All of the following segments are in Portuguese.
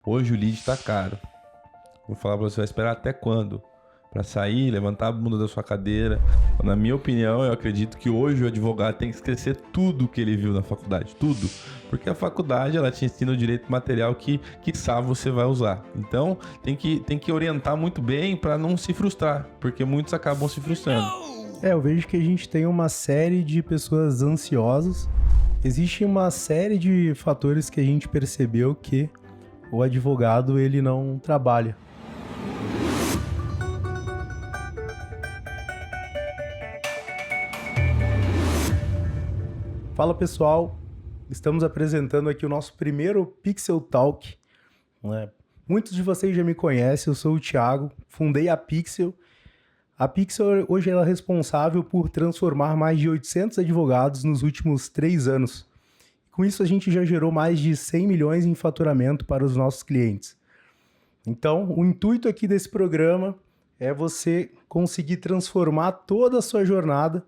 Hoje o lead está caro. Vou falar para você, vai esperar até quando? Para sair, levantar a bunda da sua cadeira. Na minha opinião, eu acredito que hoje o advogado tem que esquecer tudo que ele viu na faculdade, tudo. Porque a faculdade, ela te ensina o direito material que quiçá você vai usar. Então, tem que orientar muito bem para não se frustrar, porque muitos acabam se frustrando. Eu vejo que a gente tem uma série de pessoas ansiosas. Existe uma série de fatores que a gente percebeu que o advogado, ele não trabalha. Fala pessoal, estamos apresentando aqui o nosso primeiro Pixel Talk. Muitos de vocês já me conhecem, eu sou o Thiago, fundei a Pixel. A Pixel hoje ela é responsável por transformar mais de 800 advogados nos últimos 3 anos. Com isso a gente já gerou mais de 100 milhões em faturamento para os nossos clientes. Então, o intuito aqui desse programa é você conseguir transformar toda a sua jornada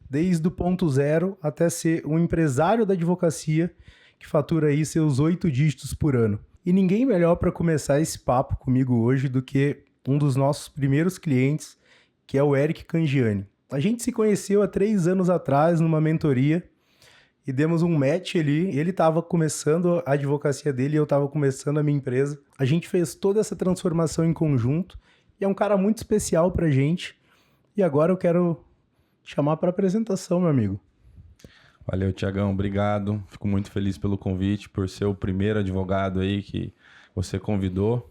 desde o ponto zero até ser um empresário da advocacia que fatura aí seus 8 dígitos por ano. E ninguém melhor para começar esse papo comigo hoje do que um dos nossos primeiros clientes, que é o Eric Cangiani. A gente se conheceu há 3 anos atrás numa mentoria e demos um match ali. Ele estava começando a advocacia dele e eu estava começando a minha empresa. A gente fez toda essa transformação em conjunto e é um cara muito especial pra gente. E agora eu quero chamar para apresentação, meu amigo. Valeu, Thiagão, obrigado. Fico muito feliz pelo convite, por ser o primeiro advogado aí que você convidou.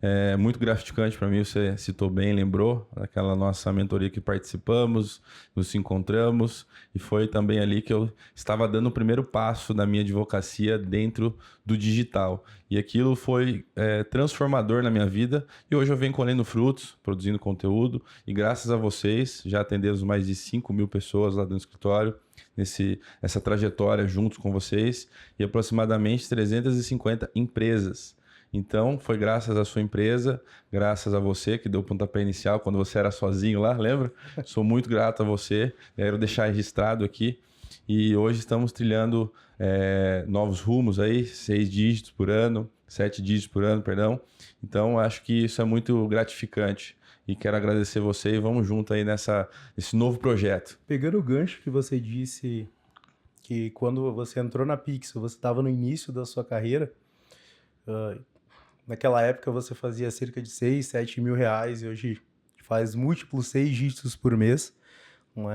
É muito gratificante para mim, você citou bem, lembrou daquela nossa mentoria que participamos, nos encontramos, e foi também ali que eu estava dando o primeiro passo da minha advocacia dentro do digital. E aquilo foi transformador na minha vida, e hoje eu venho colhendo frutos, produzindo conteúdo, e graças a vocês, já atendemos mais de 5 mil pessoas lá no escritório, essa trajetória juntos com vocês, e aproximadamente 350 empresas. Então, foi graças à sua empresa, graças a você que deu o pontapé inicial quando você era sozinho lá, lembra? Sou muito grato a você, quero deixar registrado aqui. E hoje estamos trilhando novos rumos aí, 6 dígitos por ano, 7 dígitos por ano, perdão. Então, acho que isso é muito gratificante. E quero agradecer você e vamos junto aí nesse novo projeto. Pegando o gancho que você disse que quando você entrou na Pixel, você estava no início da sua carreira, naquela época você fazia cerca de 6, 7 mil reais e hoje faz múltiplos 6 dígitos por mês.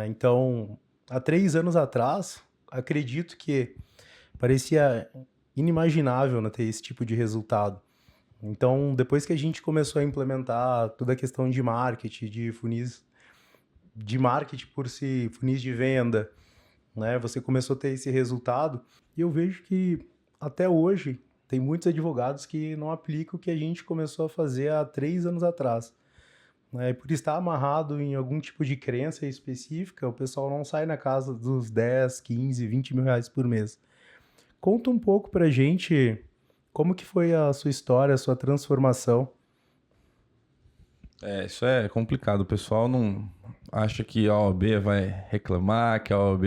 Então, há 3 anos atrás, acredito que parecia inimaginável, né, ter esse tipo de resultado. Então, depois que a gente começou a implementar toda a questão de marketing, de funis de marketing por si, funis de venda, né, você começou a ter esse resultado. E eu vejo que até hoje tem muitos advogados que não aplicam o que a gente começou a fazer há 3 anos atrás. Por estar amarrado em algum tipo de crença específica, o pessoal não sai na casa dos 10, 15, 20 mil reais por mês. Conta um pouco pra gente como que foi a sua história, a sua transformação. Isso é complicado. O pessoal não acha que a OAB vai reclamar, que a OAB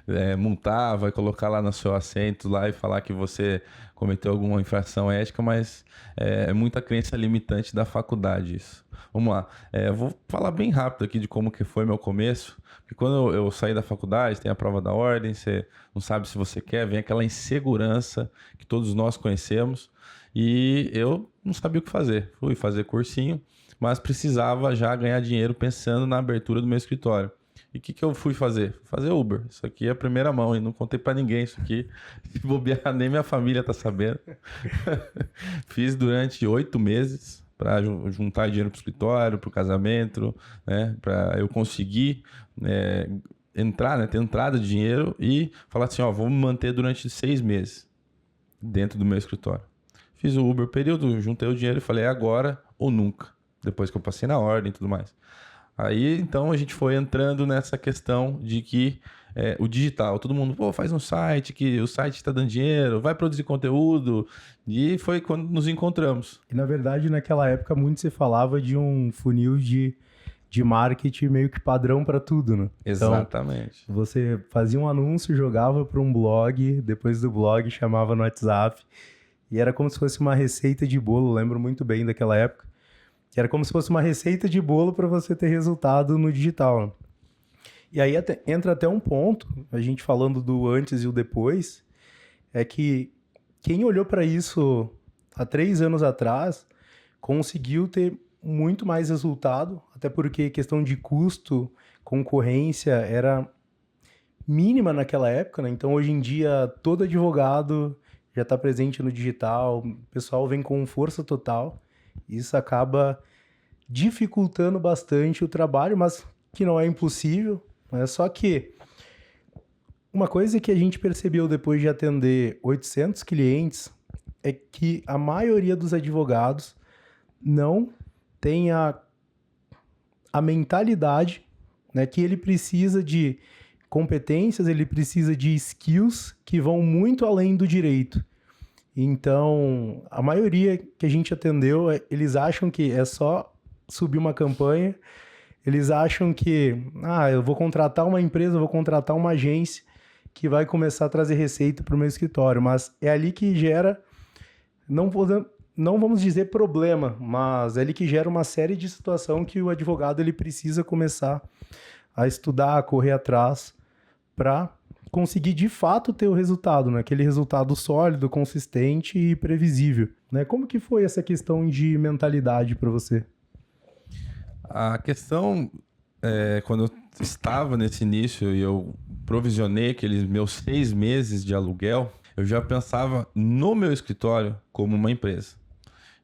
vai multar, vai colocar lá no seu assento lá e falar que você cometeu alguma infração ética, mas é muita crença limitante da faculdade isso. Vamos lá. Vou falar bem rápido aqui de como que foi meu começo, porque quando eu saí da faculdade, tem a prova da ordem, você não sabe se você quer, vem aquela insegurança que todos nós conhecemos, e eu não sabia o que fazer. Fui fazer cursinho, mas precisava já ganhar dinheiro pensando na abertura do meu escritório. E o que eu fui fazer? Fazer Uber. Isso aqui é a primeira mão e não contei pra ninguém isso aqui. Se bobear, nem minha família tá sabendo. Fiz durante 8 meses para juntar dinheiro pro escritório, pro casamento, né? Para eu conseguir entrar, né? Ter entrada de dinheiro e falar assim, vou me manter durante 6 meses dentro do meu escritório. Fiz o Uber período, juntei o dinheiro e falei, agora ou nunca. Depois que eu passei na ordem e tudo mais. Aí, então, a gente foi entrando nessa questão de que o digital, todo mundo, faz um site, que o site está dando dinheiro, vai produzir conteúdo, e foi quando nos encontramos. E, na verdade, naquela época, muito se falava de um funil de marketing meio que padrão para tudo, né? Exatamente. Então, você fazia um anúncio, jogava para um blog, depois do blog chamava no WhatsApp, E era como se fosse uma receita de bolo, lembro muito bem daquela época. Que era como se fosse uma receita de bolo para você ter resultado no digital, né? E aí entra até um ponto, a gente falando do antes e o depois, é que quem olhou para isso há 3 anos atrás conseguiu ter muito mais resultado, até porque questão de custo, concorrência era mínima naquela época, né? Então hoje em dia todo advogado já está presente no digital, o pessoal vem com força total, isso acaba dificultando bastante o trabalho, mas que não é impossível, né? Só que uma coisa que a gente percebeu depois de atender 800 clientes é que a maioria dos advogados não tem a mentalidade, né, que ele precisa de competências, ele precisa de skills que vão muito além do direito. Então, a maioria que a gente atendeu, eles acham que é só subir uma campanha, eles acham que, eu vou contratar uma empresa, eu vou contratar uma agência que vai começar a trazer receita para o meu escritório, mas é ali que gera, não vamos dizer problema, mas é ali que gera uma série de situação que o advogado ele precisa começar a estudar, a correr atrás para conseguir de fato ter o resultado, né? Aquele resultado sólido, consistente e previsível, né? Como que foi essa questão de mentalidade para você? A questão quando eu estava nesse início e eu provisionei aqueles meus 6 meses de aluguel, eu já pensava no meu escritório como uma empresa.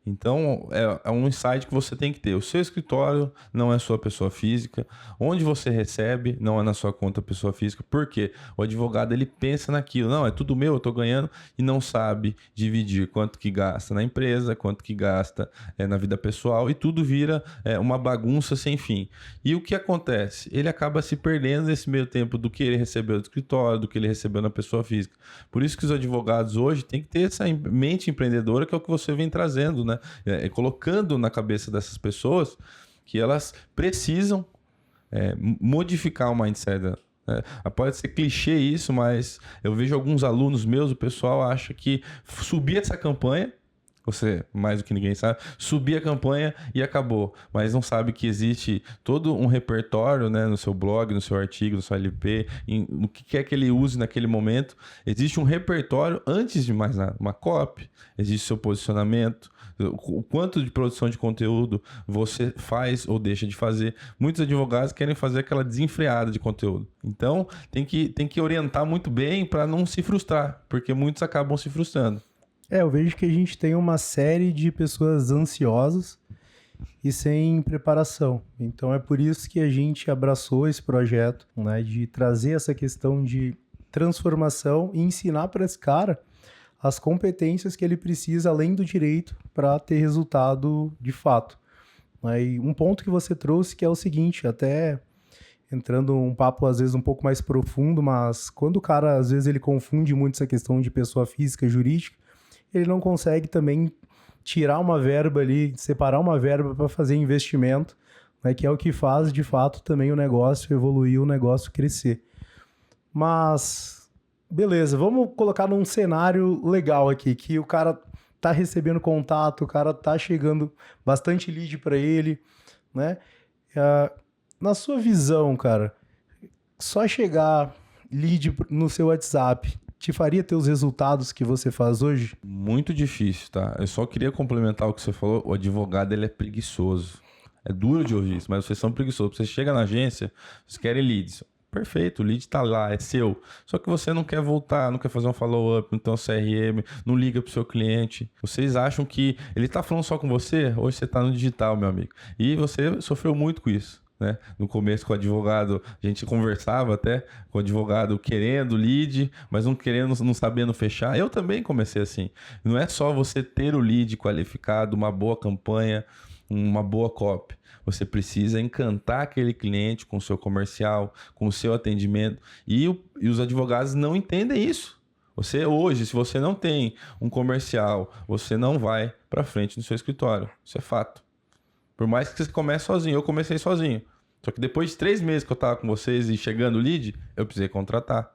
Então, é um insight que você tem que ter. O seu escritório não é sua pessoa física. Onde você recebe não é na sua conta pessoa física. Por quê? O advogado, ele pensa naquilo. Não, é tudo meu, eu estou ganhando. E não sabe dividir quanto que gasta na empresa, quanto que gasta na vida pessoal. E tudo vira uma bagunça sem fim. E o que acontece? Ele acaba se perdendo nesse meio tempo do que ele recebeu do escritório, do que ele recebeu na pessoa física. Por isso que os advogados hoje têm que ter essa mente empreendedora, que é o que você vem trazendo, né? Colocando na cabeça dessas pessoas que elas precisam modificar o mindset dela. Pode ser clichê isso, mas eu vejo alguns alunos meus, o pessoal acha que subir essa campanha, você mais do que ninguém sabe, subir a campanha e acabou, mas não sabe que existe todo um repertório, né, no seu blog, no seu artigo, no seu LP, no que quer que ele use naquele momento. Existe um repertório antes de mais nada, uma copy, existe seu posicionamento, o quanto de produção de conteúdo você faz ou deixa de fazer. Muitos advogados querem fazer aquela desenfreada de conteúdo. Então, tem que orientar muito bem para não se frustrar, porque muitos acabam se frustrando. Eu vejo que a gente tem uma série de pessoas ansiosas e sem preparação. Então, é por isso que a gente abraçou esse projeto, né, de trazer essa questão de transformação e ensinar para esse cara as competências que ele precisa, além do direito, para ter resultado de fato. E um ponto que você trouxe que é o seguinte, até entrando um papo às vezes um pouco mais profundo, mas quando o cara às vezes ele confunde muito essa questão de pessoa física e jurídica, ele não consegue também tirar uma verba ali, separar uma verba para fazer investimento, né, que é o que faz de fato também o negócio evoluir, o negócio crescer. Mas beleza, vamos colocar num cenário legal aqui, que o cara tá recebendo contato, o cara tá chegando bastante lead para ele, né? Na sua visão, cara, só chegar lead no seu WhatsApp te faria ter os resultados que você faz hoje? Muito difícil, tá? Eu só queria complementar o que você falou. O advogado, ele é preguiçoso. É duro de ouvir isso, mas vocês são preguiçosos. Você chega na agência, vocês querem leads. Perfeito, o lead tá lá, é seu. Só que você não quer voltar, não quer fazer um follow-up, não tem um CRM, não liga pro seu cliente. Vocês acham que ele tá falando só com você? Hoje você tá no digital, meu amigo. E você sofreu muito com isso, né? No começo com o advogado, a gente conversava até com o advogado querendo lead, mas não querendo, não sabendo fechar. Eu também comecei assim. Não é só você ter o lead qualificado, uma boa campanha, uma boa copy. Você precisa encantar aquele cliente com o seu comercial, com o seu atendimento. E os advogados não entendem isso. Você hoje, se você não tem um comercial, você não vai para frente no seu escritório. Isso é fato. Por mais que você comece sozinho. Eu comecei sozinho. Só que depois de 3 meses que eu estava com vocês e chegando o lead, eu precisei contratar.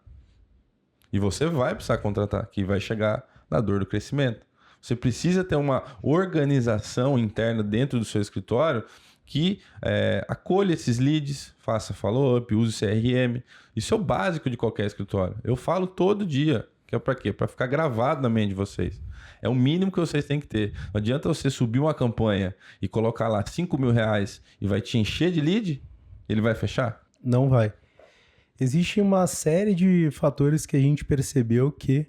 E você vai precisar contratar, que vai chegar na dor do crescimento. Você precisa ter uma organização interna dentro do seu escritório que acolha esses leads, faça follow-up, use CRM. Isso é o básico de qualquer escritório. Eu falo todo dia, que é para quê? Para ficar gravado na mente de vocês. É o mínimo que vocês têm que ter. Não adianta você subir uma campanha e colocar lá R$5.000 e vai te encher de lead, ele vai fechar? Não vai. Existe uma série de fatores que a gente percebeu que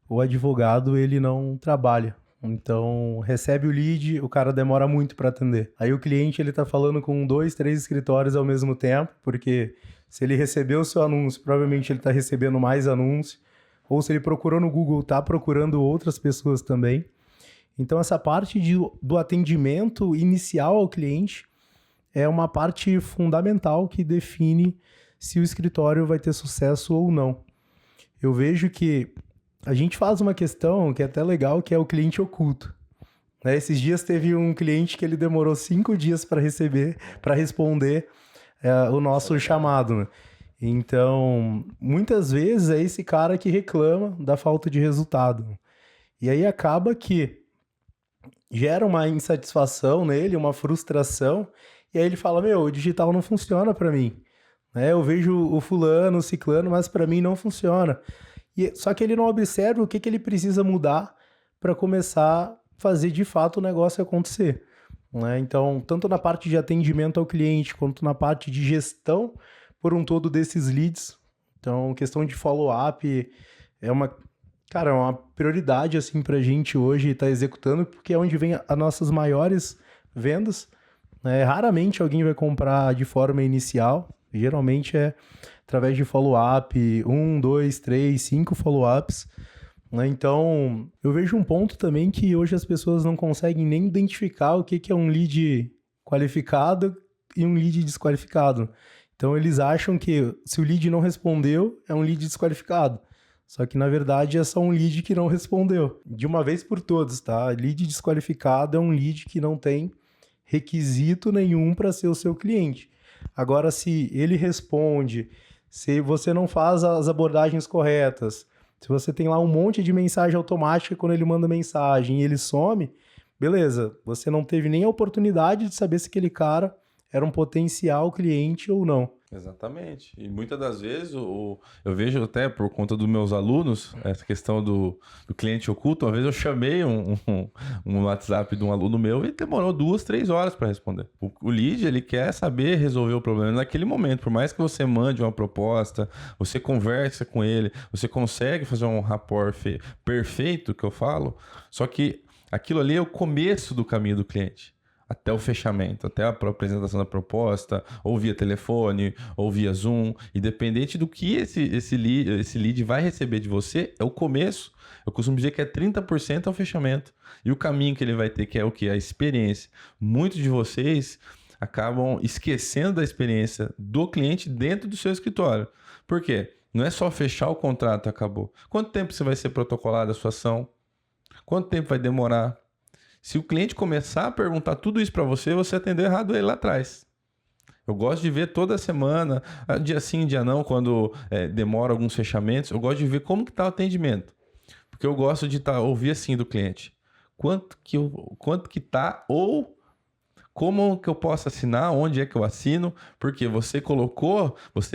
o advogado ele não trabalha. Então, recebe o lead, o cara demora muito para atender. Aí o cliente ele tá falando com 2, 3 escritórios ao mesmo tempo, porque se ele recebeu o seu anúncio, provavelmente ele tá recebendo mais anúncios. Ou se ele procurou no Google, tá procurando outras pessoas também. Então, essa parte do atendimento inicial ao cliente é uma parte fundamental que define se o escritório vai ter sucesso ou não. Eu vejo que a gente faz uma questão que é até legal, que é o cliente oculto. Né? Esses dias teve um cliente que ele demorou 5 dias para responder o nosso chamado. Né? Então, muitas vezes é esse cara que reclama da falta de resultado. E aí acaba que gera uma insatisfação nele, uma frustração, e aí ele fala, o digital não funciona para mim. Né? Eu vejo o fulano, o ciclano, mas para mim não funciona. Só que ele não observa o que ele precisa mudar para começar a fazer de fato o negócio acontecer. Né? Então, tanto na parte de atendimento ao cliente, quanto na parte de gestão por um todo desses leads. Então, questão de follow-up é uma prioridade assim, para a gente hoje estar executando, porque é onde vem as nossas maiores vendas. Né? Raramente alguém vai comprar de forma inicial, geralmente é através de follow-up, 1, 2, 3, 5 follow-ups. Né? Então, eu vejo um ponto também que hoje as pessoas não conseguem nem identificar o que é um lead qualificado e um lead desqualificado. Então, eles acham que se o lead não respondeu, é um lead desqualificado. Só que, na verdade, é só um lead que não respondeu. De uma vez por todas, tá? Lead desqualificado é um lead que não tem requisito nenhum para ser o seu cliente. Agora, se ele responde, se você não faz as abordagens corretas, se você tem lá um monte de mensagem automática quando ele manda mensagem e ele some, beleza, você não teve nem a oportunidade de saber se aquele cara era um potencial cliente ou não. Exatamente. E muitas das vezes eu vejo até por conta dos meus alunos, essa questão do cliente oculto. Uma vez eu chamei um WhatsApp de um aluno meu e demorou 2, 3 horas para responder. O lead, ele quer saber resolver o problema naquele momento. Por mais que você mande uma proposta, você conversa com ele, você consegue fazer um rapport perfeito, que eu falo, só que aquilo ali é o começo do caminho do cliente. Até o fechamento, até a apresentação da proposta, ou via telefone, ou via Zoom. Independente do que esse lead vai receber de você, é o começo. Eu costumo dizer que é 30% ao fechamento. E o caminho que ele vai ter, que é o quê? A experiência. Muitos de vocês acabam esquecendo da experiência do cliente dentro do seu escritório. Por quê? Não é só fechar o contrato e acabou. Quanto tempo você vai ser protocolado a sua ação? Quanto tempo vai demorar? Se o cliente começar a perguntar tudo isso para você, você atendeu errado ele lá atrás. Eu gosto de ver toda semana, dia sim, dia não, quando demora alguns fechamentos, eu gosto de ver como que está o atendimento. Porque eu gosto de ouvir assim do cliente. Quanto que tá, ou como que eu posso assinar, onde é que eu assino, porque você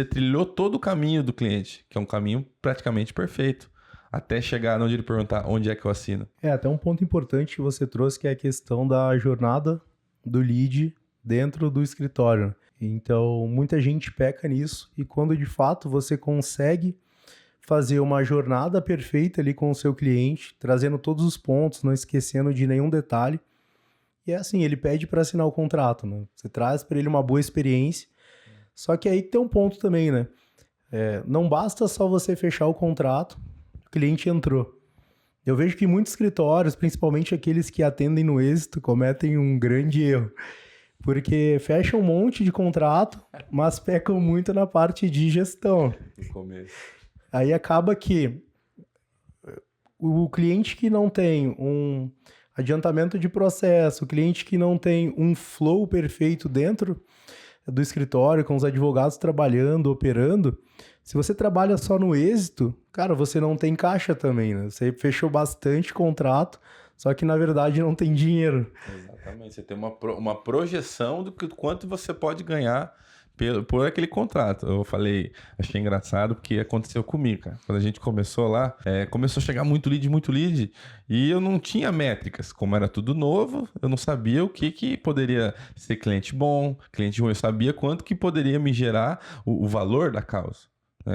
trilhou todo o caminho do cliente, que é um caminho praticamente perfeito. Até chegar onde ele perguntar onde é que eu assino. Até um ponto importante que você trouxe, que é a questão da jornada do lead dentro do escritório. Então, muita gente peca nisso, e quando de fato você consegue fazer uma jornada perfeita ali com o seu cliente, trazendo todos os pontos, não esquecendo de nenhum detalhe, e é assim, ele pede para assinar o contrato, né? Você traz para ele uma boa experiência, só que aí tem um ponto também, né? Não basta só você fechar o contrato, cliente entrou. Eu vejo que muitos escritórios, principalmente aqueles que atendem no êxito, cometem um grande erro. Porque fecham um monte de contrato, mas pecam muito na parte de gestão. No começo. Aí acaba que o cliente que não tem um adiantamento de processo, o cliente que não tem um flow perfeito dentro do escritório, com os advogados trabalhando, operando, se você trabalha só no êxito, cara, você não tem caixa também, né? Você fechou bastante contrato, só que na verdade não tem dinheiro. Exatamente, você tem uma projeção do quanto você pode ganhar por aquele contrato. Eu falei, achei engraçado porque aconteceu comigo, cara. Quando a gente começou lá, começou a chegar muito lead, e eu não tinha métricas. Como era tudo novo, eu não sabia o que poderia ser cliente bom, cliente ruim. Eu sabia quanto que poderia me gerar o valor da causa.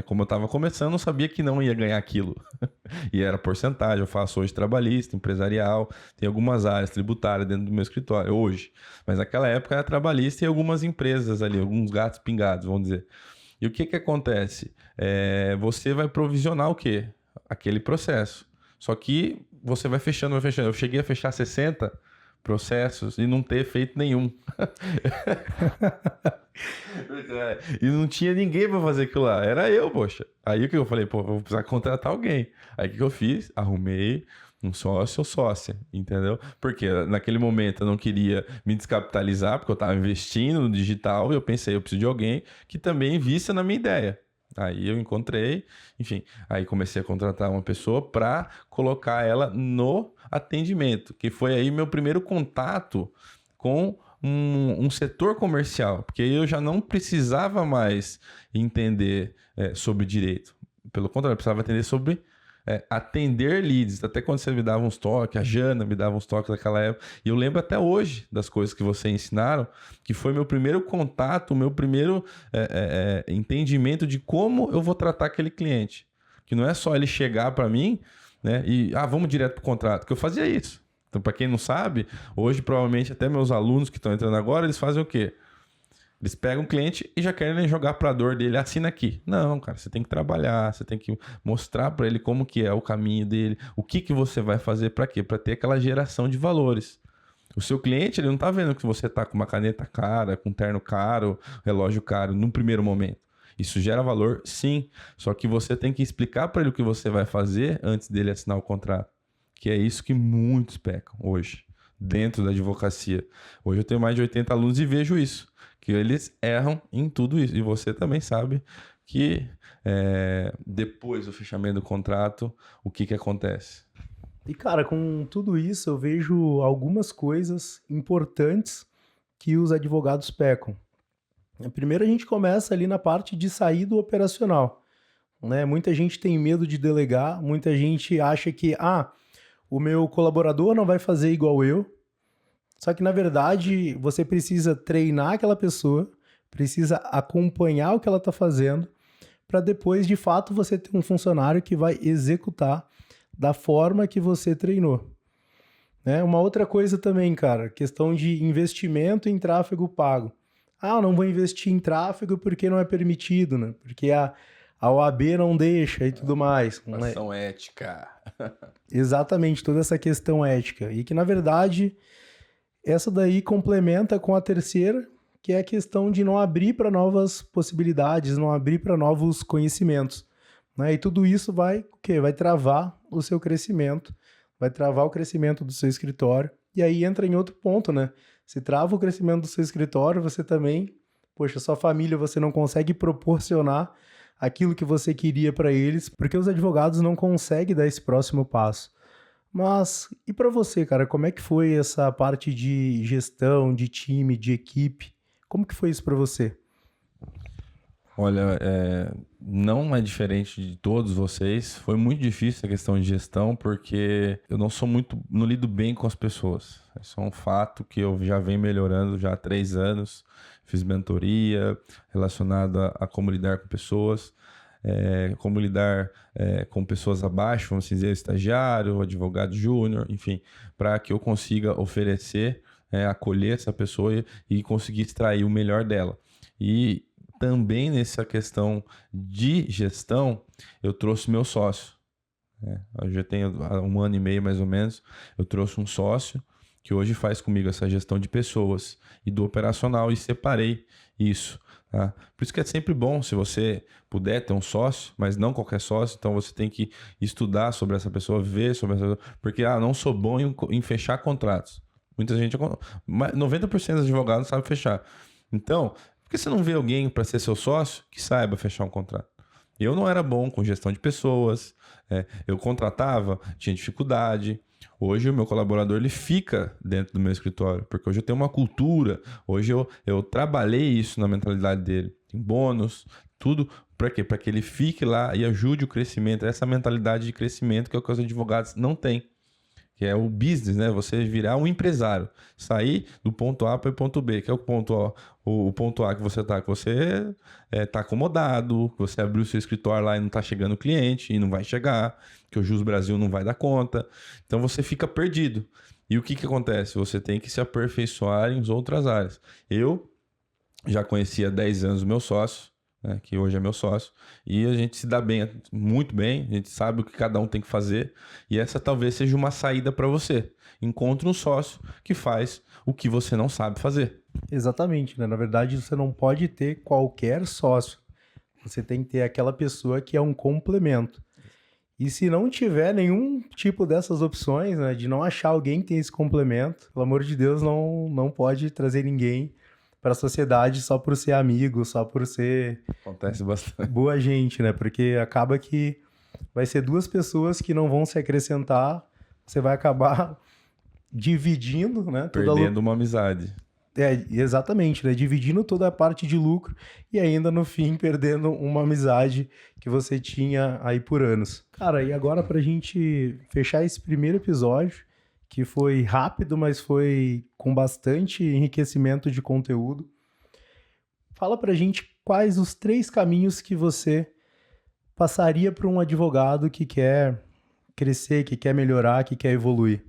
Como eu estava começando, eu sabia que não ia ganhar aquilo. E era porcentagem. Eu faço hoje trabalhista, empresarial, tem algumas áreas tributárias dentro do meu escritório, hoje. Mas naquela época era trabalhista e algumas empresas ali, alguns gatos pingados, vamos dizer. E o que acontece? Você vai provisionar o quê? Aquele processo. Só que você vai fechando. Eu cheguei a fechar 60 processos e não ter feito nenhum. E não tinha ninguém pra fazer aquilo lá. Era eu, poxa. Aí o que eu falei? Pô, vou precisar contratar alguém. Aí o que eu fiz? Arrumei um sócio ou sócia, entendeu? Porque naquele momento eu não queria me descapitalizar, porque eu tava investindo no digital, e eu pensei, eu preciso de alguém que também invista na minha ideia. Aí eu encontrei, enfim, aí comecei a contratar uma pessoa para colocar ela no atendimento, que foi aí meu primeiro contato com um setor comercial, porque eu já não precisava mais entender sobre direito. Pelo contrário, eu precisava entender sobre atender leads. Até quando você me dava uns toques, a Jana me dava uns toques naquela época. E eu lembro até hoje das coisas que vocês ensinaram, que foi meu primeiro contato, meu primeiro entendimento de como eu vou tratar aquele cliente. Que não é só ele chegar para mim, né, e vamos direto para o contrato, que eu fazia isso. Então, para quem não sabe, hoje provavelmente até meus alunos que estão entrando agora, eles fazem o quê? Eles pegam o cliente e já querem jogar para a dor dele, assina aqui. Não, cara, você tem que trabalhar, você tem que mostrar para ele como que é o caminho dele, o que você vai fazer para quê? Para ter aquela geração de valores. O seu cliente, ele não tá vendo que você tá com uma caneta cara, com um terno caro, relógio caro, num primeiro momento. Isso gera valor, sim, só que você tem que explicar para ele o que você vai fazer antes dele assinar o contrato. Que é isso que muitos pecam hoje, dentro da advocacia. Hoje eu tenho mais de 80 alunos e vejo isso, que eles erram em tudo isso. E você também sabe que depois do fechamento do contrato, o que acontece? E, cara, com tudo isso, eu vejo algumas coisas importantes que os advogados pecam. Primeiro, a gente começa ali na parte de sair do operacional, né? Muita gente tem medo de delegar, muita gente acha que, o meu colaborador não vai fazer igual eu. Só que, na verdade, você precisa treinar aquela pessoa, precisa acompanhar o que ela está fazendo, para depois, de fato, você ter um funcionário que vai executar da forma que você treinou. Uma outra coisa também, cara, questão de investimento em tráfego pago. Não vou investir em tráfego porque não é permitido, né? Porque a OAB não deixa e tudo mais. Ação ética. Exatamente, toda essa questão ética. E que, na verdade, essa daí complementa com a terceira, que é a questão de não abrir para novas possibilidades, não abrir para novos conhecimentos. E tudo isso vai travar o seu crescimento, vai travar o crescimento do seu escritório. E aí entra em outro ponto, né? Se trava o crescimento do seu escritório, você também, sua família, você não consegue proporcionar aquilo que você queria para eles, porque os advogados não conseguem dar esse próximo passo. Mas, e para você, cara, como é que foi essa parte de gestão, de time, de equipe? Como que foi isso para você? Olha, não é diferente de todos vocês. Foi muito difícil a questão de gestão, porque eu não lido bem com as pessoas. Isso é um fato que eu já venho melhorando já há 3 anos. Fiz mentoria relacionada a como lidar com pessoas, como lidar com pessoas abaixo, vamos dizer, estagiário, advogado júnior, enfim, para que eu consiga oferecer, acolher essa pessoa e conseguir extrair o melhor dela. E também nessa questão de gestão, eu trouxe meu sócio. Eu já tenho 1 ano e meio mais ou menos, eu trouxe um sócio que hoje faz comigo essa gestão de pessoas e do operacional, e separei isso. Tá? Por isso que é sempre bom se você puder ter um sócio, mas não qualquer sócio, então você tem que estudar sobre essa pessoa, ver sobre essa pessoa, porque não sou bom em fechar contratos. Muita gente, 90% dos advogados não sabe fechar. Então, por que você não vê alguém para ser seu sócio que saiba fechar um contrato? Eu não era bom com gestão de pessoas, eu contratava, tinha dificuldade, Hoje o meu colaborador ele fica dentro do meu escritório, porque hoje eu tenho uma cultura, hoje eu trabalhei isso na mentalidade dele. Tem bônus, tudo. Para quê? Para que ele fique lá e ajude o crescimento, essa mentalidade de crescimento que é o que os advogados não têm, que é o business, né? Você virar um empresário, sair do ponto A para o ponto B, que é o ponto A, o ponto A que você tá acomodado, que você abriu seu escritório lá e não está chegando cliente e não vai chegar, que o Jus Brasil não vai dar conta. Então você fica perdido. E o que que acontece? Você tem que se aperfeiçoar em outras áreas. Eu já conhecia há 10 anos o meu sócio, né, que hoje é meu sócio, e a gente se dá bem, muito bem, a gente sabe o que cada um tem que fazer, e essa talvez seja uma saída para você. Encontre um sócio que faz o que você não sabe fazer. Exatamente, né? Na verdade, você não pode ter qualquer sócio. Você tem que ter aquela pessoa que é um complemento. E se não tiver nenhum tipo dessas opções, né, de não achar alguém que tem esse complemento, pelo amor de Deus, não pode trazer ninguém para a sociedade só por ser amigo, só por ser Acontece bastante. boa gente, né? Porque acaba que vai ser duas pessoas que não vão se acrescentar, você vai acabar dividindo, né? Perdendo uma amizade. Exatamente, né? Dividindo toda a parte de lucro e ainda no fim perdendo uma amizade que você tinha aí por anos. Cara, e agora pra gente fechar esse primeiro episódio, que foi rápido, mas foi com bastante enriquecimento de conteúdo. Fala pra gente quais os 3 caminhos que você passaria para um advogado que quer crescer, que quer melhorar, que quer evoluir.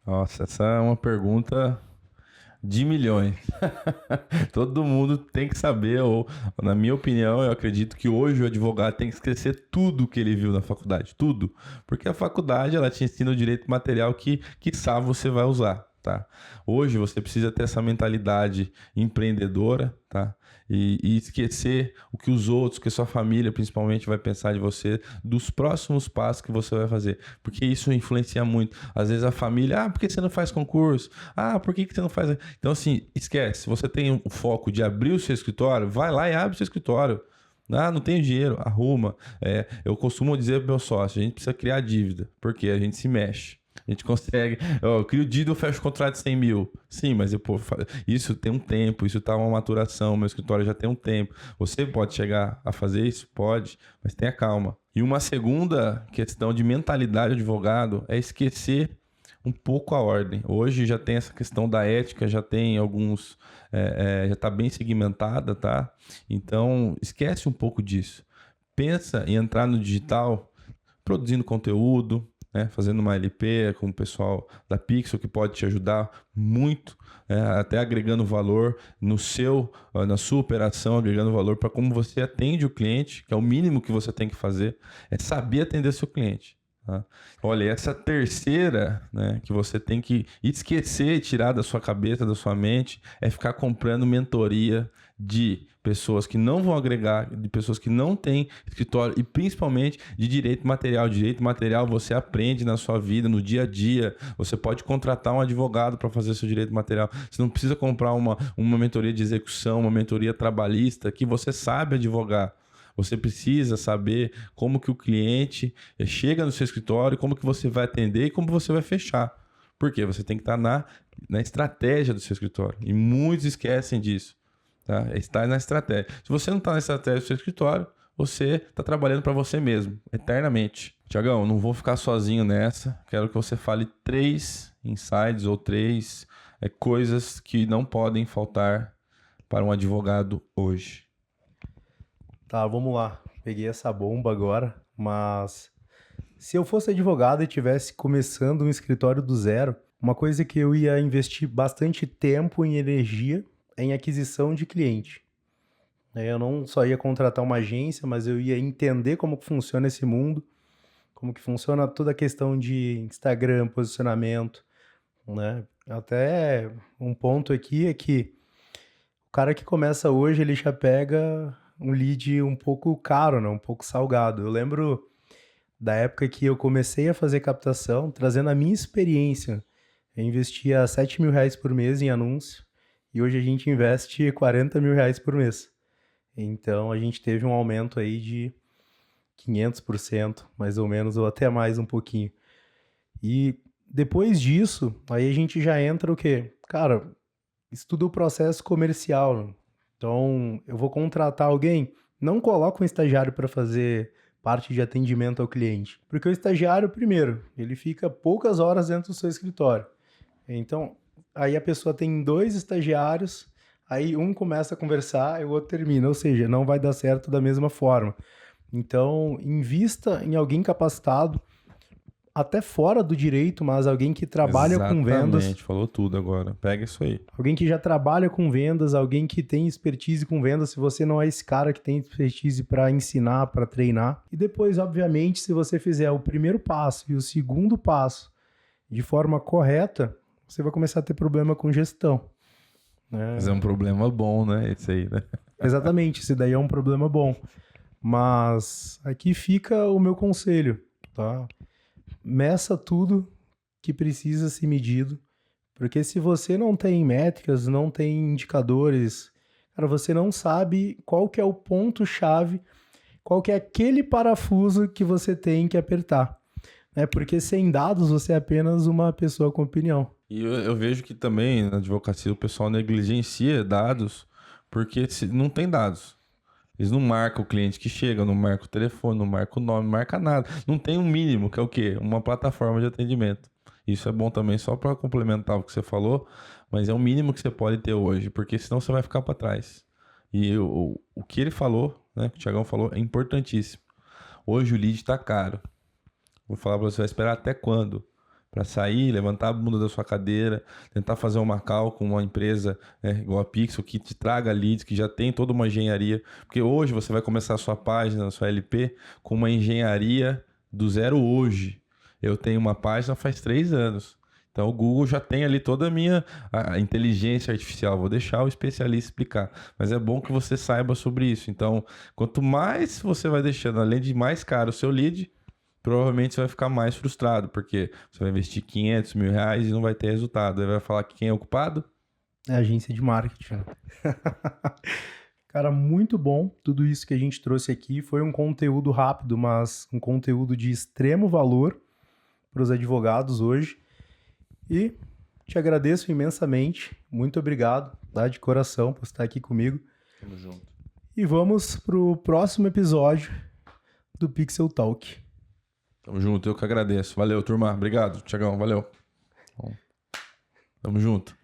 Nossa, essa é uma pergunta de milhões. Todo mundo tem que saber, ou na minha opinião, eu acredito que hoje o advogado tem que esquecer tudo que ele viu na faculdade, tudo. Porque a faculdade, ela te ensina o direito material que quiçá você vai usar, tá? Hoje você precisa ter essa mentalidade empreendedora, tá? E esquecer o que os outros, que a sua família principalmente vai pensar de você, dos próximos passos que você vai fazer. Porque isso influencia muito. Às vezes a família, por que você não faz concurso? Por que você não faz... Então assim, esquece. Se você tem o foco de abrir o seu escritório, vai lá e abre o seu escritório. Não tenho dinheiro, arruma. Eu costumo dizer para o meu sócio, a gente precisa criar dívida, porque a gente se mexe. A gente consegue, eu crio dívida, eu fecho o contrato de 100 mil. Sim, mas isso tem um tempo, isso tá uma maturação, meu escritório já tem um tempo. Você pode chegar a fazer isso? Pode, mas tenha calma. E uma segunda questão de mentalidade de advogado é esquecer um pouco a ordem. Hoje já tem essa questão da ética, já tem alguns, já está bem segmentada, tá? Então, esquece um pouco disso. Pensa em entrar no digital, produzindo conteúdo, né? Fazendo uma LP com o pessoal da Pixel, que pode te ajudar muito, até agregando valor na sua operação, agregando valor para como você atende o cliente, que é o mínimo que você tem que fazer, é saber atender seu cliente. Tá? Olha, essa terceira, né, que você tem que esquecer, tirar da sua cabeça, da sua mente, é ficar comprando mentoria de pessoas que não vão agregar, de pessoas que não têm escritório e principalmente de direito material. Direito material você aprende na sua vida, no dia a dia. Você pode contratar um advogado para fazer seu direito material. Você não precisa comprar uma mentoria de execução, uma mentoria trabalhista que você sabe advogar. Você precisa saber como que o cliente chega no seu escritório, como que você vai atender e como você vai fechar. Por quê? Você tem que estar na estratégia do seu escritório. E muitos esquecem disso. Tá? Está na estratégia. Se você não está na estratégia do seu escritório, você está trabalhando para você mesmo, eternamente. Tiagão, não vou ficar sozinho nessa. Quero que você fale 3 insights ou 3 coisas que não podem faltar para um advogado hoje. Tá, vamos lá. Peguei essa bomba agora, mas se eu fosse advogado e estivesse começando um escritório do zero, uma coisa que eu ia investir bastante tempo e energia é em aquisição de cliente. Eu não só ia contratar uma agência, mas eu ia entender como que funciona esse mundo, como que funciona toda a questão de Instagram, posicionamento, né? Até um ponto aqui é que o cara que começa hoje, ele já pega um lead um pouco caro, né? Um pouco salgado. Eu lembro da época que eu comecei a fazer captação, trazendo a minha experiência. Eu investia R$7.000 por mês em anúncio e hoje a gente investe R$40.000 por mês. Então a gente teve um aumento aí de 500%, mais ou menos, ou até mais um pouquinho. E depois disso, aí a gente já entra o quê? Cara, estuda o processo comercial. Então, eu vou contratar alguém, não coloca um estagiário para fazer parte de atendimento ao cliente. Porque o estagiário, primeiro, ele fica poucas horas dentro do seu escritório. Então, aí a pessoa tem 2 estagiários, aí um começa a conversar e o outro termina. Ou seja, não vai dar certo da mesma forma. Então, invista em alguém capacitado, até fora do direito, mas alguém que trabalha com vendas. Exatamente, falou tudo agora. Pega isso aí. Alguém que já trabalha com vendas, alguém que tem expertise com vendas, se você não é esse cara que tem expertise para ensinar, para treinar. E depois, obviamente, se você fizer o primeiro passo e o segundo passo de forma correta, você vai começar a ter problema com gestão. Mas é um problema bom, né? Esse aí, né? Exatamente, esse daí é um problema bom. Mas aqui fica o meu conselho, tá? Meça tudo que precisa ser medido, porque se você não tem métricas, não tem indicadores, cara, você não sabe qual que é o ponto-chave, qual que é aquele parafuso que você tem que apertar, né? Porque sem dados você é apenas uma pessoa com opinião. E eu vejo que também na advocacia o pessoal negligencia dados porque não tem dados. Eles não marcam o cliente que chega, não marcam o telefone, não marcam o nome, não marca nada. Não tem um mínimo, que é o quê? Uma plataforma de atendimento. Isso é bom também, só para complementar o que você falou, mas é o mínimo que você pode ter hoje, porque senão você vai ficar para trás. E o que ele falou, né, que o Thiagão falou, é importantíssimo. Hoje o lead está caro. Vou falar para você, vai esperar até quando? Para sair, levantar a bunda da sua cadeira, tentar fazer uma call com uma empresa, né, igual a Pixel, que te traga leads, que já tem toda uma engenharia. Porque hoje você vai começar a sua página, a sua LP, com uma engenharia do zero hoje. Eu tenho uma página faz 3 anos. Então o Google já tem ali toda a inteligência artificial. Vou deixar o especialista explicar. Mas é bom que você saiba sobre isso. Então, quanto mais você vai deixando, além de mais caro o seu lead, provavelmente você vai ficar mais frustrado, porque você vai investir 500 mil reais e não vai ter resultado. Aí vai falar que quem é o culpado? É a agência de marketing. Cara, muito bom tudo isso que a gente trouxe aqui. Foi um conteúdo rápido, mas um conteúdo de extremo valor para os advogados hoje. E te agradeço imensamente. Muito obrigado, tá? De coração, por estar aqui comigo. Tamo junto. E vamos pro próximo episódio do Pixel Talk. Tamo junto, eu que agradeço. Valeu, turma. Obrigado, Thiagão. Valeu. Tamo junto.